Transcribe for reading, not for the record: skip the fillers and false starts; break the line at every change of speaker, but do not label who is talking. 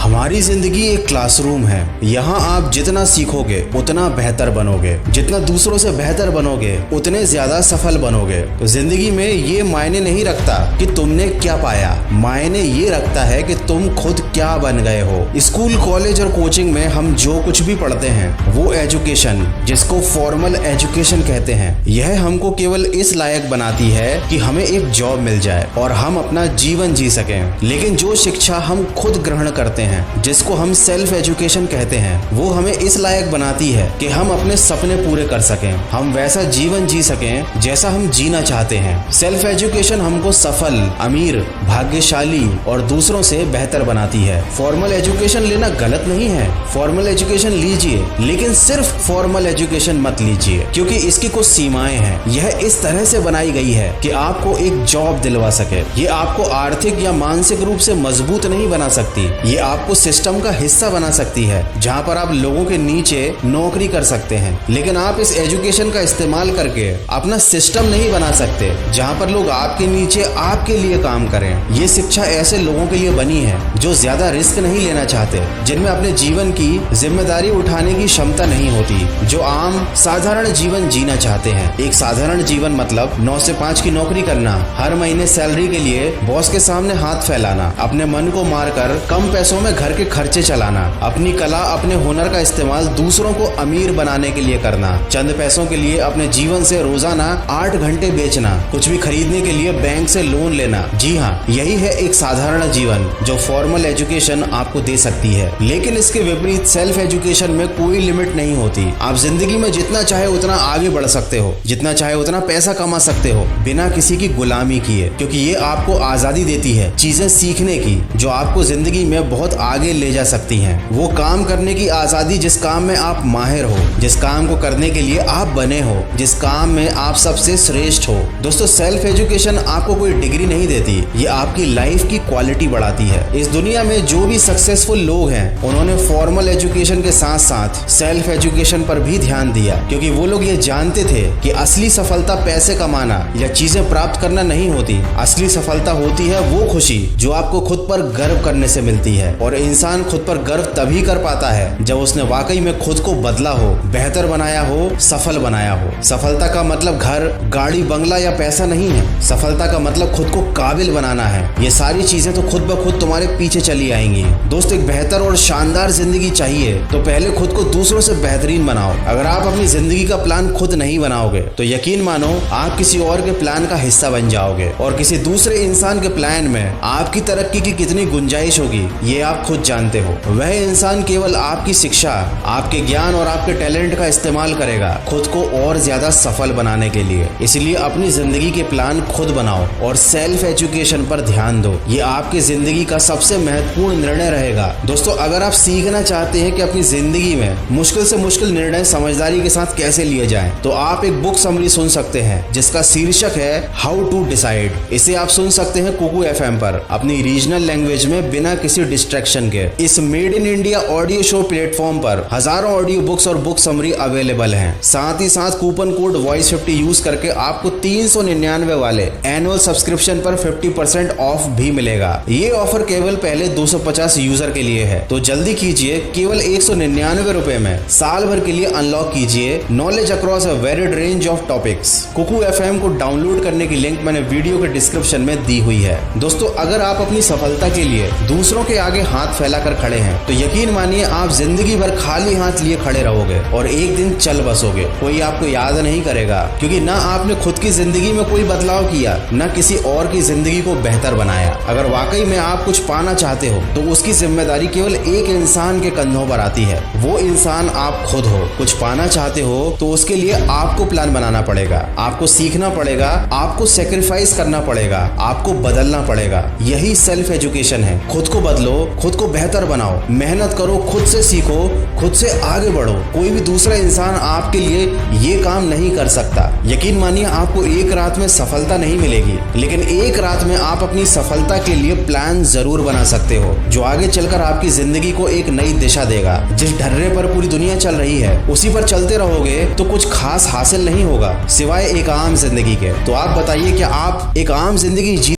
हमारी जिंदगी एक क्लासरूम है। यहाँ आप जितना सीखोगे उतना बेहतर बनोगे, जितना दूसरों से बेहतर बनोगे उतने ज्यादा सफल बनोगे। तो जिंदगी में ये मायने नहीं रखता कि तुमने क्या पाया, मायने ये रखता है कि तुम खुद क्या बन गए हो। स्कूल, कॉलेज और कोचिंग में हम जो कुछ भी पढ़ते हैं वो एजुकेशन, जिसको फॉर्मल एजुकेशन कहते हैं, यह हमको केवल इस लायक बनाती है कि हमें एक जॉब मिल जाए और हम अपना जीवन जी सकें। लेकिन जो शिक्षा हम खुद ग्रहण करते हैं, जिसको हम सेल्फ एजुकेशन कहते हैं, वो हमें इस लायक बनाती है कि हम अपने सपने पूरे कर सकें, हम वैसा जीवन जी सकें जैसा हम जीना चाहते हैं। सेल्फ एजुकेशन हमको सफल, अमीर, भाग्यशाली और दूसरों से बेहतर बनाती है। फॉर्मल एजुकेशन लेना गलत नहीं है, फॉर्मल एजुकेशन लीजिए, लेकिन सिर्फ फॉर्मल एजुकेशन मत लीजिए, क्योंकि इसकी कुछ सीमाएं हैं। यह इस तरह से बनाई गई है कि आपको एक जॉब दिलवा सके। ये आपको आर्थिक या मानसिक रूप से मजबूत नहीं बना सकती, ये आपको सिस्टम का हिस्सा बना सकती है जहाँ पर आप लोगों के नीचे नौकरी कर सकते हैं। लेकिन आप इस एजुकेशन का इस्तेमाल करके अपना सिस्टम नहीं बना सकते जहाँ पर लोग आपके नीचे आपके लिए काम करें। ये शिक्षा ऐसे लोगों के लिए बनी है जो ज्यादा रिस्क नहीं लेना चाहते, जिनमें अपने जीवन की जिम्मेदारी उठाने की क्षमता नहीं होती, जो आम साधारण जीवन जीना चाहते हैं। एक साधारण जीवन मतलब 9 से 5 की नौकरी करना, हर महीने सैलरी के लिए बॉस के सामने हाथ फैलाना, अपने मन को मारकर कम पैसों में घर के खर्चे चलाना, अपनी कला, अपने हुनर का इस्तेमाल दूसरों को अमीर बनाने के लिए करना, चंद पैसों के लिए अपने जीवन से रोजाना 8 घंटे बेचना, कुछ भी खरीदने के लिए बैंक से लोन लेना। जी हाँ, यही है एक साधारण जीवन जो फॉर्मल एजुकेशन आपको दे सकती है। लेकिन इसके विपरीत सेल्फ एजुकेशन में कोई लिमिट नहीं होती। आप जिंदगी में जितना चाहे उतना आगे बढ़ सकते हो, जितना चाहे उतना पैसा कमा सकते हो, बिना किसी की गुलामी किए, क्योंकि ये आपको आजादी देती है चीजें सीखने की जो आपको जिंदगी में बहुत आगे ले जा सकती हैं। वो काम करने की आजादी जिस काम में आप माहिर हो, जिस काम को करने के लिए आप बने हो, जिस काम में आप सबसे श्रेष्ठ हो। दोस्तों, सेल्फ एजुकेशन आपको कोई डिग्री नहीं देती, ये आपकी लाइफ की क्वालिटी बढ़ाती है। इस दुनिया में जो भी सक्सेसफुल लोग हैं, उन्होंने फॉर्मल एजुकेशन के साथ साथ सेल्फ एजुकेशन पर भी ध्यान दिया, क्योंकि वो लोग ये जानते थे कि असली सफलता पैसे कमाना या चीजें प्राप्त करना नहीं होती। असली सफलता होती है वो खुशी जो आपको खुद पर गर्व करने से मिलती है, और इंसान खुद पर गर्व तभी कर पाता है जब उसने वाकई में खुद को बदला हो, बेहतर बनाया हो, सफल बनाया हो। सफलता का मतलब घर, गाड़ी, बंगला या पैसा नहीं है। सफलता का मतलब खुद को काबिल बनाना है। ये सारी चीजें तो खुद ब खुद तुम्हारे पीछे चली आएंगी। दोस्त, एक बेहतर और शानदार जिंदगी चाहिए तो पहले खुद को दूसरों से बेहतरीन बनाओ। अगर आप अपनी जिंदगी का प्लान खुद नहीं बनाओगे तो यकीन मानो आप किसी और के प्लान का हिस्सा बन जाओगे, और किसी दूसरे इंसान के प्लान में आपकी तरक्की की कितनी गुंजाइश होगी ये आप खुद जानते हो। वह इंसान केवल आपकी शिक्षा, आपके ज्ञान और आपके टैलेंट का इस्तेमाल करेगा खुद को और ज्यादा सफल बनाने के लिए। इसलिए अपनी जिंदगी के प्लान खुद बनाओ और सेल्फ एजुकेशन पर ध्यान दो। ये आपकी जिंदगी का सबसे महत्वपूर्ण निर्णय रहेगा। दोस्तों, अगर आप सीखना चाहते हैं कि अपनी जिंदगी में मुश्किल से मुश्किल निर्णय समझदारी के साथ कैसे लिए जाएं, तो आप एक बुक समरी सुन सकते हैं जिसका शीर्षक है हाउ टू डिसाइड। इसे आप सुन सकते हैं कुकू FM पर अपनी रीजनल लैंग्वेज में बिना किसी डिस्ट्रैक्शन के। इस made in India audio show platform पर हजारों ऑडियो बुक्स और बुक समरी अवेलेबल हैं। साथ ही साथ कूपन कोड वॉइस50 यूज करके आपको 399 वाले एनुअल सब्सक्रिप्शन पर 50% ऑफ भी मिलेगा। ये ऑफर केवल पहले 250 यूजर के लिए है, तो जल्दी कीजिए। केवल 199 रुपए में साल भर के लिए अनलॉक कीजिए knowledge across a varied range of topics. Kuku FM को डाउनलोड करने की लिंक मैंने वीडियो के डिस्क्रिप्शन में दी हुई है। दोस्तों, अगर आप अपनी सफलता के लिए दूसरों के आगे हाथ फैलाकर खड़े हैं तो यकीन मानिए आप जिंदगी भर खाली हाथ लिए खड़े रहोगे और एक दिन चल बसोगे। कोई आपको याद नहीं करेगा, क्योंकि ना आपने खुद की जिंदगी में कोई बदलाव किया, ना किसी और की जिंदगी को बेहतर बनाया। अगर वाकई में आप कुछ पाना चाहते हो तो उसकी जिम्मेदारी केवल एक इंसान के कंधों पर आती है, वो इंसान आप खुद हो। कुछ पाना चाहते हो तो उसके लिए आपको प्लान बनाना पड़ेगा, आपको सीखना पड़ेगा, आपको सेक्रीफाइस करना पड़ेगा, आपको बदलना पड़ेगा। यही सेल्फ एजुकेशन है। खुद को बदलो, खुद को बेहतर बनाओ, मेहनत करो, खुद से सीखो, खुद से आगे बढ़ो। कोई भी दूसरा इंसान आपके लिए ये काम नहीं कर सकता। यकीन मानिए आपको एक रात में सफलता नहीं मिलेगी, लेकिन एक रात में आप अपनी सफलता के लिए प्लान जरूर बना सकते हो जो आगे चलकर आपकी जिंदगी को एक नई दिशा देगा। जिस ढर्रे पर पूरी दुनिया चल रही है उसी पर चलते रहोगे तो कुछ खास हासिल नहीं होगा सिवाय एक आम जिंदगी के। तो आप बताइए, क्या आप एक आम जिंदगी जी